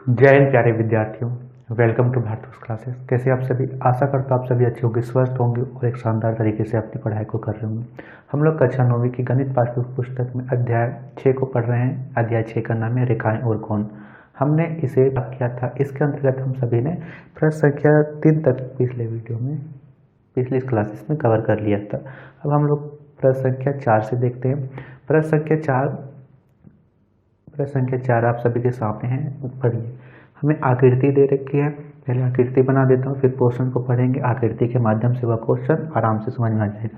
जय हिंद प्यारे विद्यार्थियों। Welcome to Bharat classes. कैसे आप सभी? आशा करता हूँ आप सभी अच्छे होंगे, स्वस्थ होंगे और एक शानदार तरीके से अपनी पढ़ाई को कर रहे होंगे। हम लोग कक्षा 9वीं की गणित पाठ्य पुस्तक में अध्याय 6 को पढ़ रहे हैं। अध्याय 6 का नाम है रेखाएं और कोण। हमने इसे किया था, इसके अंतर्गत हम सभी ने प्रश्न संख्या 3 तक पिछले वीडियो में पिछली क्लासेस में कवर कर लिया था। अब हम लोग प्रश्न संख्या 4 से देखते हैं। प्रश्न संख्या 4 आप सभी के सामने है, पढ़िए। हमें आकृति दे रखी है, पहले आकृति बना देता हूँ, फिर क्वेश्चन को पढ़ेंगे। आकृति के माध्यम से वह क्वेश्चन आराम से समझ में आ जाएगा।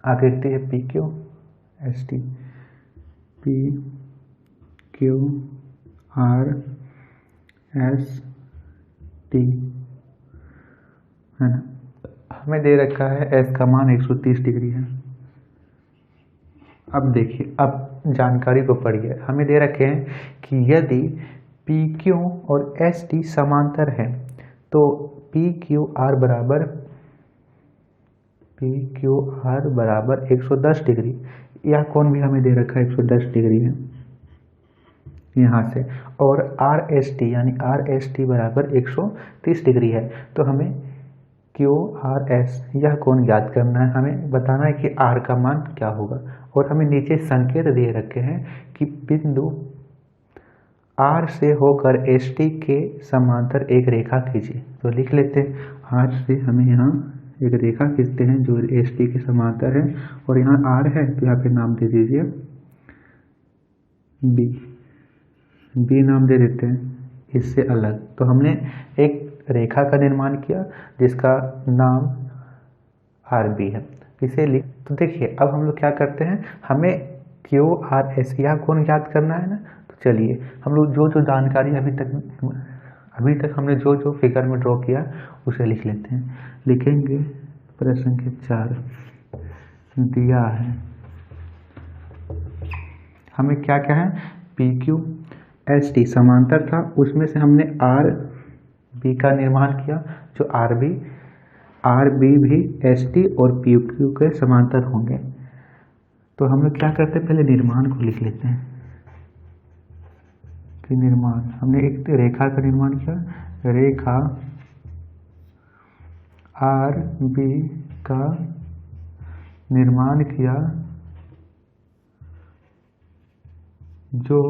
आकृति है P Q S T, P Q R S T, है ना। हमें दे रखा है एस का मान 130 डिग्री है। अब देखिए, अब जानकारी को पढ़िए। हमें दे रखे हैं कि यदि पी क्यू और एस टी समांतर हैं तो पी क्यू आर बराबर 110 डिग्री। यह कोण भी हमें दे रखा है 110 डिग्री है यहाँ से, और आर एस टी यानी आर एस टी बराबर 130 डिग्री है। तो हमें क्यू आर एस यह कोण ज्ञात करना है। हमें बताना है कि आर का मान क्या होगा, और हमें नीचे संकेत दे रखे हैं कि बिंदु आर से होकर एस टी के समांतर एक रेखा खींचिए। तो लिख लेते हैं, आर से हमें यहाँ एक रेखा खींचते हैं जो एस टी के समांतर है, और यहाँ आर है तो यहाँ पे नाम दे दीजिए बी नाम दे देते हैं इससे अलग। तो हमने एक रेखा का निर्माण किया जिसका नाम आर बी है, इसे लिख। तो देखिए, अब हम लोग क्या करते हैं, हमें क्यू आर एस यह कोण ज्ञात करना है ना। तो चलिए, हम लोग जो जानकारी अभी तक हमने जो फिगर में ड्रॉ किया उसे लिख लेते हैं। लिखेंगे प्रश्न संख्या 4 दिया है, हमें क्या क्या है, पी क्यू एस टी समांतर था, उसमें से हमने आर बी का निर्माण किया जो आर बी भी एस टी और पी क्यू के समांतर होंगे। तो हम लोग क्या करते हैं, पहले निर्माण को लिख लेते हैं कि निर्माण, हमने एक रेखा का निर्माण किया, रेखा आर बी का निर्माण किया जो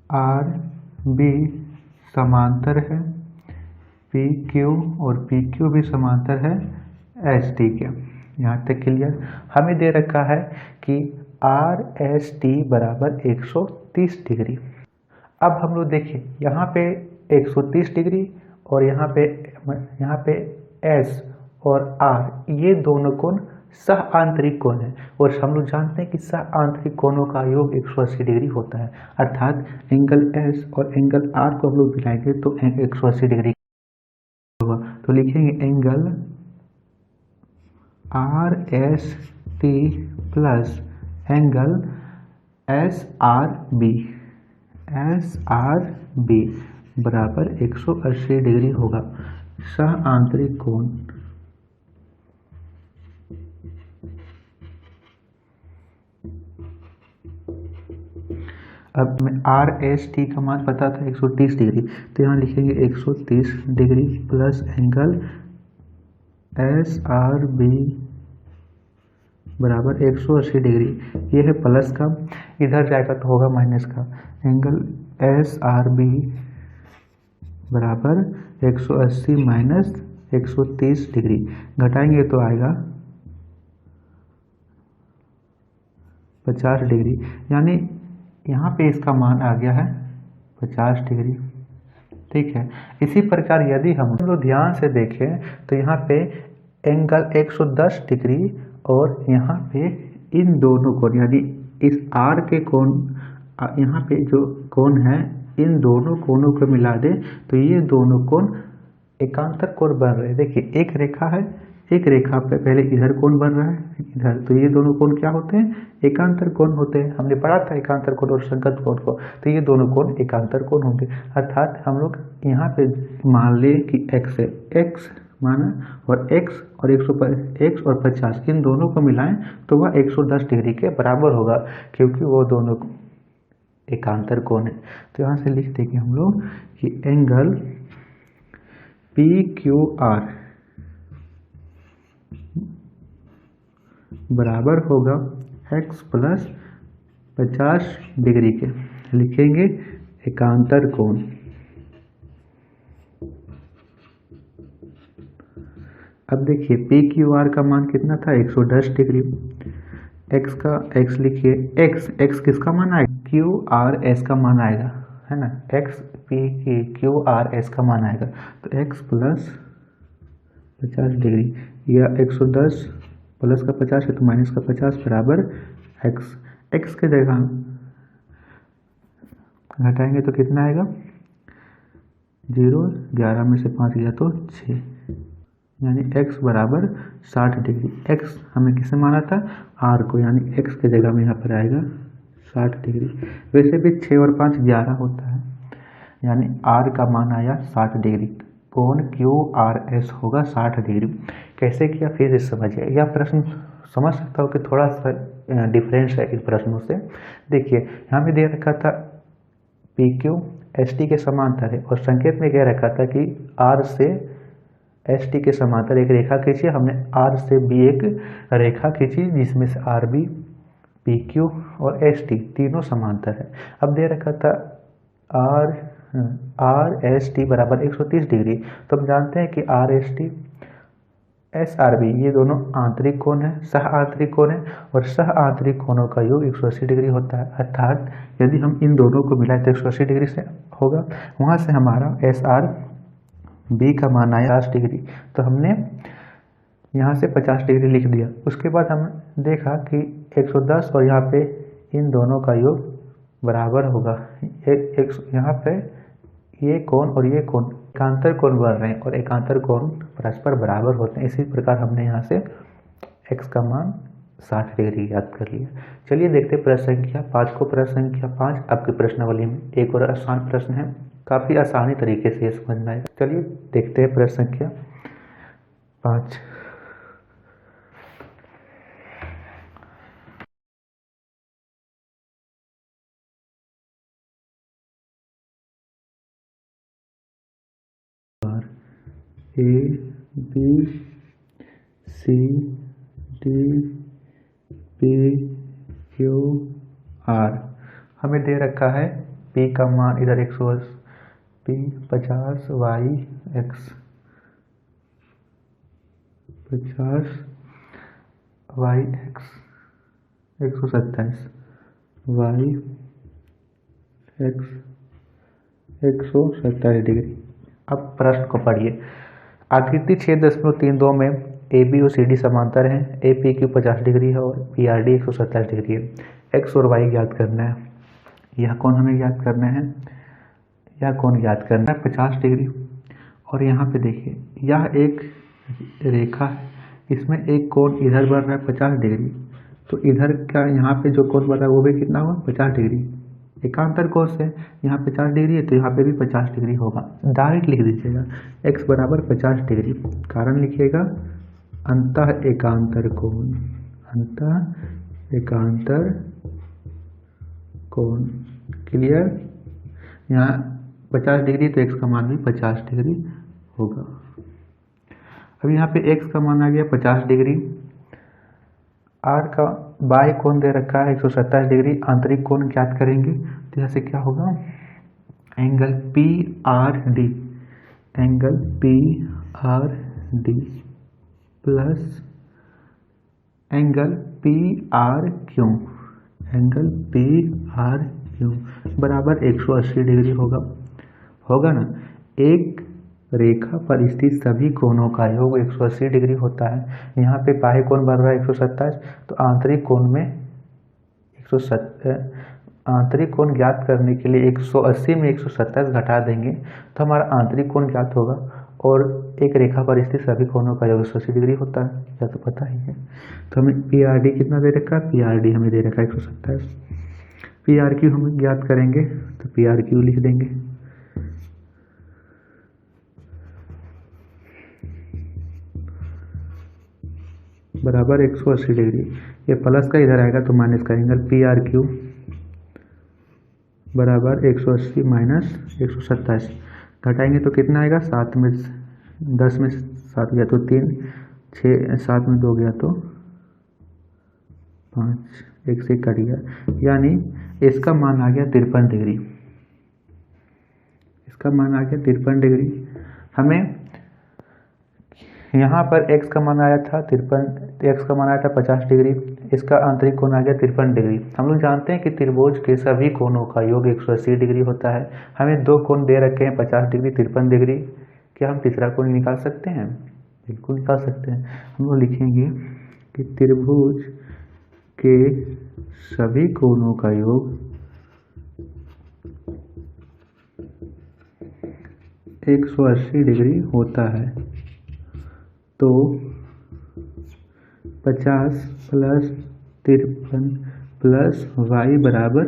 आर बी समांतर है पी क्यू, और पी क्यू भी समांतर है एस टी के। यहाँ तक क्लियर। हमें दे रखा है कि आर एस टी बराबर 130 डिग्री। अब हम लोग देखिए, यहाँ पे 130 डिग्री और यहाँ पे एस और आर, ये दोनों कोण सह आंतरिक कोण है, और हम लोग जानते हैं कि सह आंतरिक कोणों का योग 180 डिग्री होता है। अर्थात एंगल एस और एंगल आर को हम लोग मिलाएंगे तो 180 डिग्री होगा। तो लिखेंगे angle R S T plus angle S R B बराबर 180 डिग्री होगा, सह आंतरिक कोण। अब हमें आर एस टी का मान पता था 130 डिग्री, तो यहाँ लिखेंगे 130 degree plus angle S R B बराबर 180 डिग्री। ये है प्लस का, इधर जाएगा तो होगा माइनस का। एंगल एस आर बी बराबर 180 माइनस 130 डिग्री, घटाएंगे तो आएगा 50 डिग्री, यानी यहाँ पे इसका मान आ गया है 50 डिग्री। ठीक है। इसी प्रकार यदि हम लोग ध्यान से देखें तो यहाँ पे एंगल 110 डिग्री और यहाँ पे इन दोनों कोण यानी इस आर के कोण, यहाँ पे जो कोण है, इन दोनों कोणों को मिला दे तो ये दोनों कोण एकांतर कोण बन रहे हैं। देखिए, एक रेखा है एक रेखा पे पहले इधर कोण बन रहा है इधर, तो ये दोनों कोण क्या होते हैं? एकांतर कोण होते हैं। हमने पढ़ा था एकांतर कोण और संगत कोण को, तो ये दोनों कोण एकांतर कोण होंगे। अर्थात हम लोग यहाँ पे मान ले कि x है, x माना और x और 150 इन दोनों को मिलाएं तो वह 110 डिग्री के बराबर होगा, क्योंकि वो दोनों एकांतर कोण है। तो यहाँ से लिख देंगे हम लोग कि एंगल PQR बराबर होगा x प्लस 50 डिग्री के, लिखेंगे एकांतर कोण। अब देखिए PQR का मान कितना था? 110 डिग्री। x का x लिखिए, x किसका मान आएगा? QRS का मान आएगा, है ना। x QRS का मान आएगा, तो x प्लस 50 डिग्री या 110 प्लस का 50 है तो माइनस का 50 बराबर x के जगह घटाएंगे तो कितना आएगा? 0, 11 में से 5 गया तो 6, यानी x बराबर 60 डिग्री। x हमें किसे माना था? r को, यानी x के जगह में यहाँ पर आएगा 60 डिग्री। वैसे भी 6 और 5 11 होता है, यानी r का मान आया 60 डिग्री। कोण QRS होगा 60 डिग्री। कैसे किया फिर से समझिए, यह प्रश्न समझ सकता हो कि थोड़ा सा डिफरेंस है इन प्रश्नों से। देखिए यहाँ में दे रखा था PQ ST के समांतर है और संकेत में कह रखा था कि R से ST के समांतर एक रेखा खींची। हमने R से भी एक रेखा खींची जिसमें से RB, PQ और ST तीनों समांतर है। अब दे रखा था RST बराबर 130 डिग्री, तो हम जानते हैं कि RST SRB ये दोनों आंतरिक कोण है, सह आंतरिक कोण है, और सह आंतरिक कोणों का योग 180 डिग्री होता है। अर्थात यदि हम इन दोनों को मिलाएं तो 180 डिग्री से होगा। वहाँ से हमारा SRB का मान आया 50 डिग्री, तो हमने यहाँ से 50 डिग्री लिख दिया। उसके बाद हम देखा कि 110 और यहाँ पे इन दोनों का योग बराबर होगा। यहाँ पे ये कोण और ये कोण एकांतर कोण बन रहे हैं और एकांतर कोण परस्पर बराबर होते हैं। इसी प्रकार हमने यहाँ से x का मान 60 डिग्री याद कर लिया। चलिए देखते हैं प्रश्न संख्या 5 को। प्रश्न संख्या 5 आपके प्रश्नावली में एक और आसान प्रश्न है, काफ़ी आसानी तरीके से समझ में आएगा। चलिए देखते हैं प्रश्न संख्या 5। A B C D P Q R हमें दे रखा है P का मान इधर 180, P 50, Y X 50, Y X 127, Y X 127 degree. अब प्रश्न को पढ़िए। आकृति 6.32 में AB और CD समांतर हैं, APQ 50 डिग्री है और PRD 127 डिग्री है। X और Y ज्ञात करना है। यह कोण हमें ज्ञात करना है, यह कोण ज्ञात करना है 50 डिग्री। और यहाँ पे देखिए यह एक रेखा है, इसमें एक कोण इधर बन रहा है 50 डिग्री, तो इधर का यहाँ पे जो कोण बन रहा है वो भी कितना हुआ? 50 डिग्री। एकांतर कोण से यहाँ 50 डिग्री है तो यहाँ पे भी 50 डिग्री होगा। डायरेक्ट लिख दीजिएगा x बराबर 50 डिग्री। कारण लिखिएगा अंतः एकांतर कोण, अंतः एकांतर कोण। क्लियर? यहाँ 50 डिग्री तो x का मान भी 50 डिग्री होगा। अब यहाँ पे x का मान आ गया 50 डिग्री, r का बाह्य कोण दे रखा है 127 डिग्री, आंतरिक कोण ज्ञात करेंगे तो यहाँ से क्या होगा? Angle PRD, angle PRD plus angle PRQ, angle PRQ बराबर 180 डिग्री होगा। होगा ना? एक रेखा पर स्थित सभी कोणों का योग 180 डिग्री होता है। यहाँ पे बाह्य कोण बन रहा है 127, तो आंतरिक कोण में 170, आंतरिक कोण ज्ञात करने के लिए 180 में 127 घटा देंगे तो हमारा आंतरिक कोण ज्ञात होगा। और एक रेखा पर स्थित सभी कोणों का योग 180 डिग्री होता है, यह तो पता ही है। तो हमें PRD कितना दे रखा है, PRD हमें दे रखा है 127। PRQ हम ज्ञात करेंगे, तो PRQ लिख देंगे बराबर 180 डिग्री। ये प्लस का इधर आएगा तो माइनस का एंगल PRQ बराबर 180 माइनस 127। घटाएंगे तो कितना आएगा, 7 में 10 में 7 गया तो 3, 6 7 में 2 गया तो 5, 1 से कट गया, यानी इसका मान आ गया 53 डिग्री। इसका मान आ गया 53 डिग्री। हमें यहाँ पर x का मान आया था 53, x का मान आया था 50 डिग्री, इसका आंतरिक कोण आ गया 53 डिग्री। हम लोग जानते हैं कि त्रिभुज के सभी कोणों का योग 180 डिग्री होता है। हमें दो कोण दे रखे हैं 50 डिग्री 53 डिग्री। क्या हम तीसरा कोण निकाल सकते हैं? बिल्कुल निकाल सकते हैं। हम लोग लिखेंगे कि त्रिभुज के सभी कोणों का योग 180 डिग्री होता है। तो 50 प्लस 53 प्लस y बराबर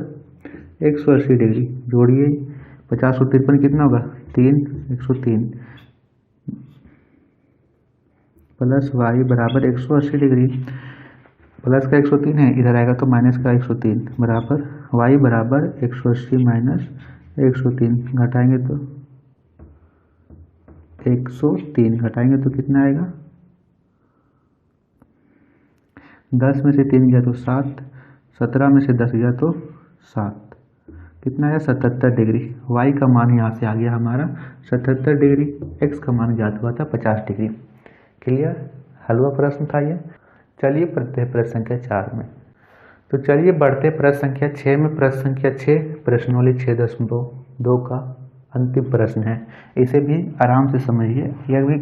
180 डिग्री। जोड़िए 50 और 53 कितना होगा, 3, 103 प्लस y बराबर 180 डिग्री। प्लस का 103 है, इधर आएगा तो माइनस का 103 बराबर y बराबर 180 माइनस 103। घटाएंगे तो 103 घटाएंगे तो कितना आएगा, 10 में से 3 गया तो 7, 17 में से 10 गया तो 7, कितना आया 77 डिग्री। y का मान यहाँ से आ गया हमारा 77 डिग्री, x का मान ज्ञात हुआ था 50 डिग्री। क्लियर? हल हुआ प्रश्न था ये। चलिए बढ़ते हैं प्रश्न संख्या 4 में। तो चलिए बढ़ते प्रश्न संख्या 6 में। प्रश्न संख्या 6 प्रश्नोली 6.2 का अंतिम प्रश्न है। इसे भी आराम से समझिए, यह भी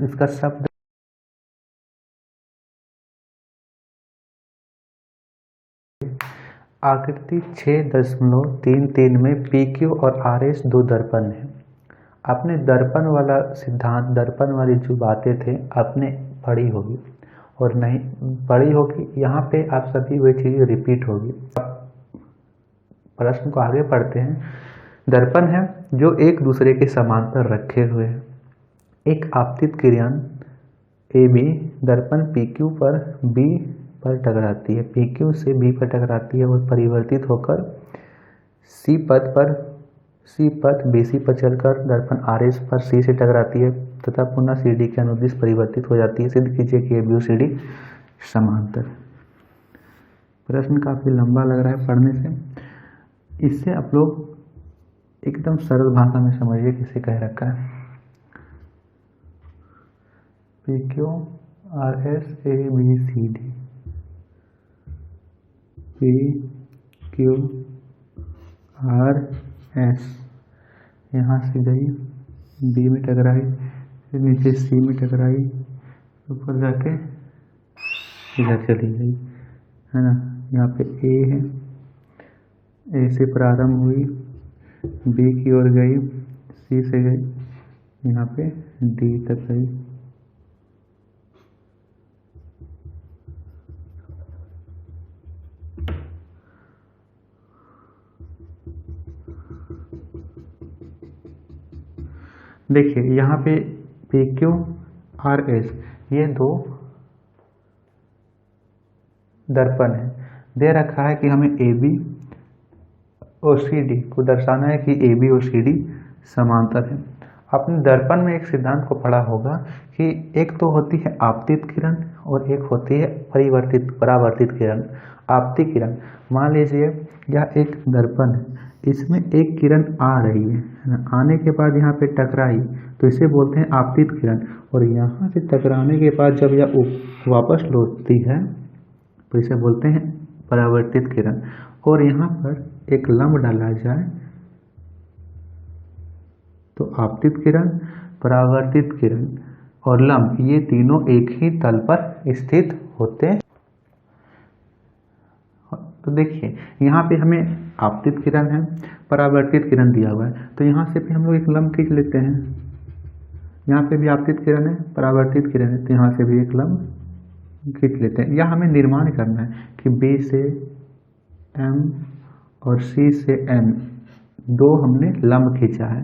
इसका शब्द आकृति 6.33 में PQ और RS दो दर्पण है। आपने दर्पण वाला सिद्धांत, दर्पण वाली जो बातें थे आपने पढ़ी होगी और नहीं पढ़ी होगी, यहाँ पे आप सभी वही चीज़ रिपीट होगी। प्रश्न को आगे पढ़ते हैं। दर्पण है जो एक दूसरे के समांतर रखे हुए हैं। एक आपतित किरण AB दर्पण PQ पर B पर टकराती है, PQ से B पर टकराती है और परिवर्तित होकर C पथ BC पर चलकर दर्पण RS पर C से टकराती है तथा पुनः CD के अनुदिश परिवर्तित हो जाती है। सिद्ध कीजिए कि AB और CD समांतर। प्रश्न काफी लंबा लग रहा है पढ़ने से, इससे आप लोग एकदम सरल भाषा में समझिए किसे कह रखा है। PQ RS ABCD, PQ RS यहाँ से गई B में टकराई, फिर नीचे C में टकराई, ऊपर जाके इधर चली गई, है ना। यहाँ पे A है, A से प्रारंभ हुई, B की ओर गई, C से गई, यहाँ पे D तक गई। देखिए यहाँ पे PQ RS ये दो दर्पण है। दे रखा है कि हमें AB और CD को दर्शाना है कि AB और CD समांतर है। आपने दर्पण में एक सिद्धांत को पढ़ा होगा कि एक तो होती है आपतित किरण और एक होती है परावर्तित किरण। आपतित किरण, मान लीजिए यह एक दर्पण है, इसमें एक किरण आ रही है, आने के बाद यहाँ पे टकराई तो इसे बोलते हैं आपतित किरण, और यहाँ से टकराने के बाद जब यह वापस लौटती है तो इसे बोलते हैं परावर्तित किरण। और यहाँ पर एक लंब डाला जाए तो आपतित किरण, परावर्तित किरण और लंब ये तीनों एक ही तल पर स्थित होते हैं। तो देखिए यहाँ पे हमें आपतित किरण है, परावर्तित किरण दिया हुआ है, तो यहाँ से भी हम लोग एक लंब खींच लेते हैं। यहाँ पे भी आपतित किरण है, परावर्तित किरण है, तो यहाँ से भी एक लंब खींच लेते हैं। या हमें निर्माण करना है कि B से M और C से N दो हमने लंब खींचा है।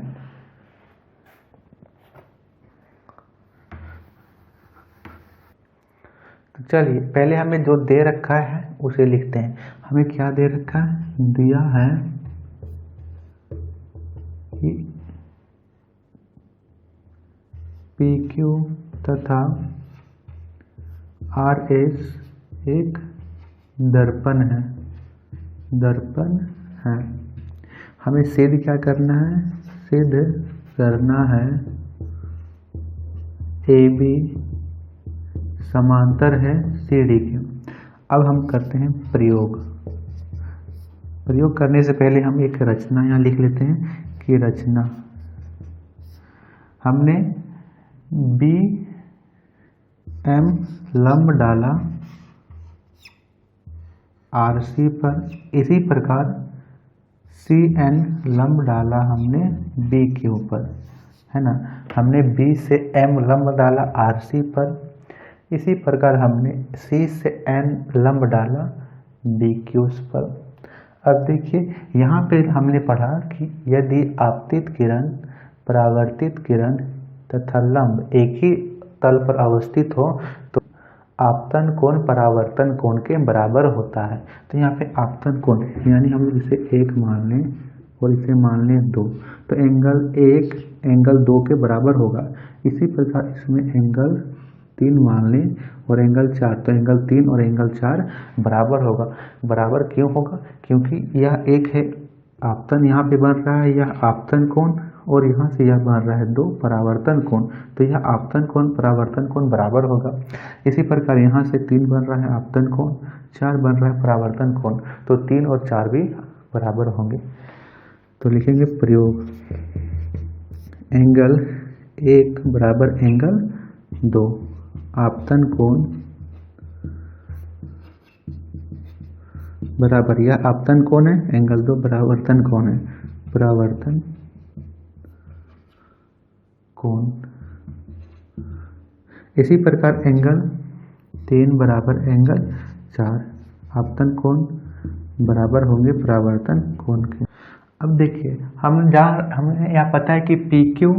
तो चलिए पहले हमें जो दे रखा है उसे लिखते हैं। हमें क्या दे रखा है? दिया है कि PQ तथा RS एक दर्पण है, हमें सिद्ध क्या करना है? सिद्ध करना है AB समांतर है CD के। अब हम करते हैं प्रयोग। प्रयोग करने से पहले हम एक रचना यहाँ लिख लेते हैं कि रचना, हमने BM लंब डाला RC पर, इसी प्रकार CN लंब डाला हमने BQ पर, है ना। हमने B से M लंब डाला RC पर, इसी प्रकार हमने C से N लंब डाला BQ पर। अब देखिए यहाँ पे हमने पढ़ा कि यदि आपतित किरण, परावर्तित किरण तथा लंब एक ही तल पर अवस्थित हो तो आपतन कोण परावर्तन कोण के बराबर होता है। तो यहाँ पे आपतन कोण यानी हम लोग इसे 1 मान लें और इसे मान लें 2, तो एंगल 1 एंगल 2 के बराबर होगा। इसी प्रकार इसमें एंगल 3 मान लें और एंगल 4, तो एंगल 3 और एंगल 4 बराबर होगा। बराबर क्यों होगा? क्योंकि यह एक है आपतन, यहाँ पे बन रहा है यह आपतन कोण और यहाँ से यह बन रहा है 2 परावर्तन कोण, तो यह आपतन कोण परावर्तन कोण बराबर होगा। इसी प्रकार यहाँ से 3 बन रहा है आपतन कोण, 4 बन रहा है परावर्तन कोण, तो 3 और 4 भी बराबर होंगे। तो लिखेंगे प्रयोग, एंगल 1 बराबर एंगल 2, आपतन कोण बराबर, यह आपतन कोण है, एंगल 2 परावर्तन कोण है, परावर्तन कोण। इसी प्रकार एंगल 3 बराबर एंगल 4, आपतन कोण बराबर होंगे परावर्तन कोण के। अब देखिए हमें यहाँ पता है कि PQ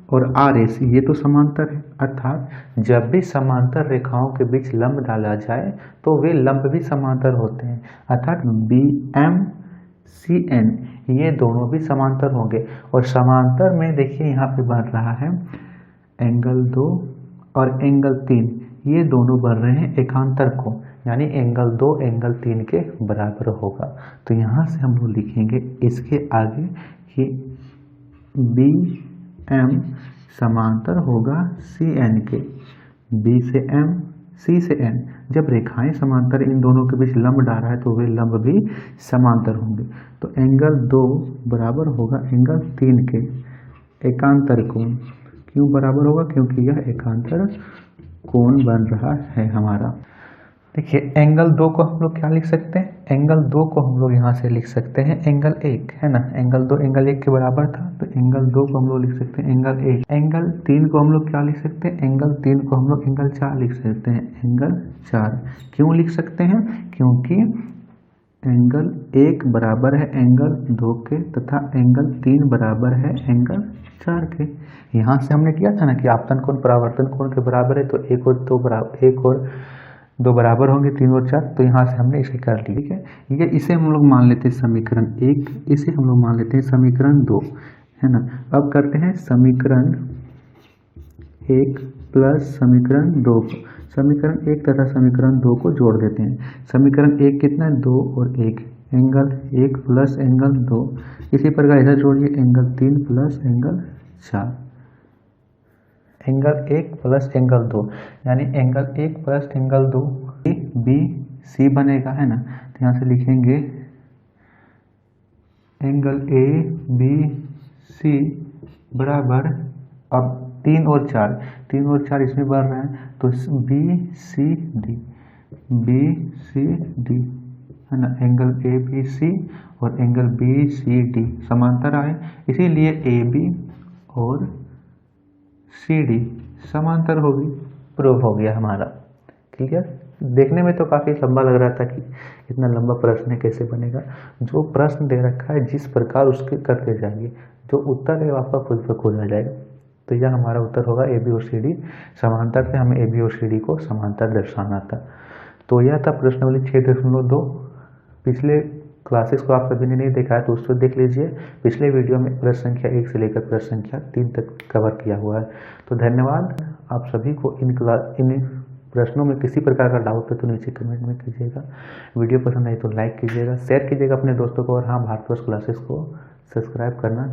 और RS ये तो समांतर है, अर्थात जब भी समांतर रेखाओं के बीच लंब डाला जाए तो वे लंब भी समांतर होते हैं, अर्थात BM CN ये दोनों भी समांतर होंगे। और समांतर में देखिए यहाँ पे बन रहा है एंगल 2 और एंगल 3, ये दोनों बन रहे हैं एकांतर कोण, यानी एंगल 2 एंगल 3 के बराबर होगा। तो यहाँ से हम लोग लिखेंगे इसके आगे कि BM समांतर होगा CN के, B से M C से N, जब रेखाएं समांतर इन दोनों के बीच लंब डाल रहा है तो वे लंब भी समांतर होंगे। तो एंगल 2 बराबर होगा एंगल 3 के एकांतर कोण। क्यों बराबर होगा? क्योंकि यह एकांतर कोण बन रहा है हमारा। देखिए एंगल 2 को हम लोग क्या लिख सकते हैं? एंगल 2 को हम लोग यहाँ से लिख सकते हैं एंगल 1, है ना। एंगल 2 एंगल 1 के बराबर था, तो एंगल 2 को हम लोग लिख सकते हैं एंगल 1। एंगल 3 को हम लोग क्या लिख सकते हैं? एंगल 3 को हम लोग एंगल 4 लिख सकते हैं, एंगल 4। क्यों लिख सकते हैं? क्योंकि एंगल 1 बराबर है एंगल 2 के तथा एंगल 3 बराबर है एंगल 4 के। यहाँ से हमने किया था ना कि आपतन कोण परावर्तन कोण के बराबर है, तो 1 और 2 बराबर होंगे, 3 और 4, तो यहाँ से हमने इसे कर लिया। ठीक है, ये इसे हम लोग मान लेते हैं समीकरण 1, इसे हम लोग मान लेते हैं समीकरण 2, है ना। अब करते हैं समीकरण 1 प्लस समीकरण 2 को, समीकरण 1 तथा समीकरण 2 को जोड़ देते हैं। समीकरण 1 कितना है? 2 और 1, एंगल 1 प्लस एंगल 2, इसी प्रकार इधर जोड़िए angle 3 plus angle 4, angle 1 plus angle 2, यानी एंगल 1 प्लस एंगल 2 BC बनेगा, है ना। तो यहाँ से लिखेंगे एंगल ABC बराबर, अब 3 और 4 इसमें बढ़ रहे हैं, तो BCD, है ना। एंगल ABC और एंगल BCD समांतर आए, इसीलिए AB और सी डी समांतर होगी, प्रूफ हो गया हमारा। क्लियर? देखने में तो काफ़ी लंबा लग रहा था कि इतना लंबा प्रश्न है, कैसे बनेगा। जो प्रश्न दे रखा है जिस प्रकार उसके करते जाएंगे, जो उत्तर है वो आपका खुद ब खुद आ जाएगा। तो यह हमारा उत्तर होगा ए बी और सी डी समांतर थे, हमें ए बी और सी डी को समांतर दर्शाना था। तो यह था प्रश्नावली 6.2। पिछले क्लासेस को आप सभी ने नहीं देखा है तो उसको देख लीजिए। पिछले वीडियो में प्रश्न संख्या 1 से लेकर प्रश्न संख्या 3 तक कवर किया हुआ है। तो धन्यवाद आप सभी को। इन प्रश्नों में किसी प्रकार का डाउट है तो नीचे कमेंट में कीजिएगा। वीडियो पसंद आई तो लाइक कीजिएगा, शेयर कीजिएगा अपने दोस्तों को, और हाँ, भारतवर्ष क्लासेस को सब्सक्राइब करना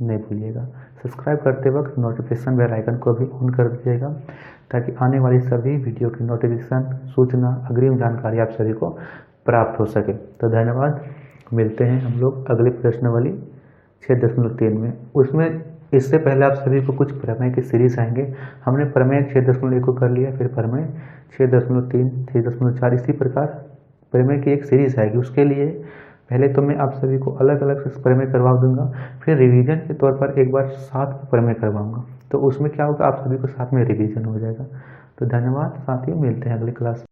नहीं भूलिएगा। सब्सक्राइब करते वक्त नोटिफिकेशन बेल आइकन को भी ऑन कर दीजिएगा ताकि आने वाली सभी वीडियो की नोटिफिकेशन, सूचना, अग्रिम जानकारी आप सभी को प्राप्त हो सके। तो धन्यवाद, मिलते हैं हम लोग अगले प्रश्नावली 6.3 में। उसमें इससे पहले आप सभी को कुछ प्रमेय की सीरीज आएंगे। हमने प्रमेय 6.1 को कर लिया, फिर प्रमेय 6.3, 6.4 इसी प्रकार प्रमेय की एक सीरीज आएगी। उसके लिए पहले तो मैं आप सभी को अलग अलग से प्रमेय करवा दूंगा, फिर रिवीजन के तौर पर एक बार साथ में प्रमेय करवाऊंगा। तो उसमें क्या होगा, आप सभी को साथ में रिवीजन हो जाएगा। तो धन्यवाद, साथ ही मिलते हैं अगली क्लास।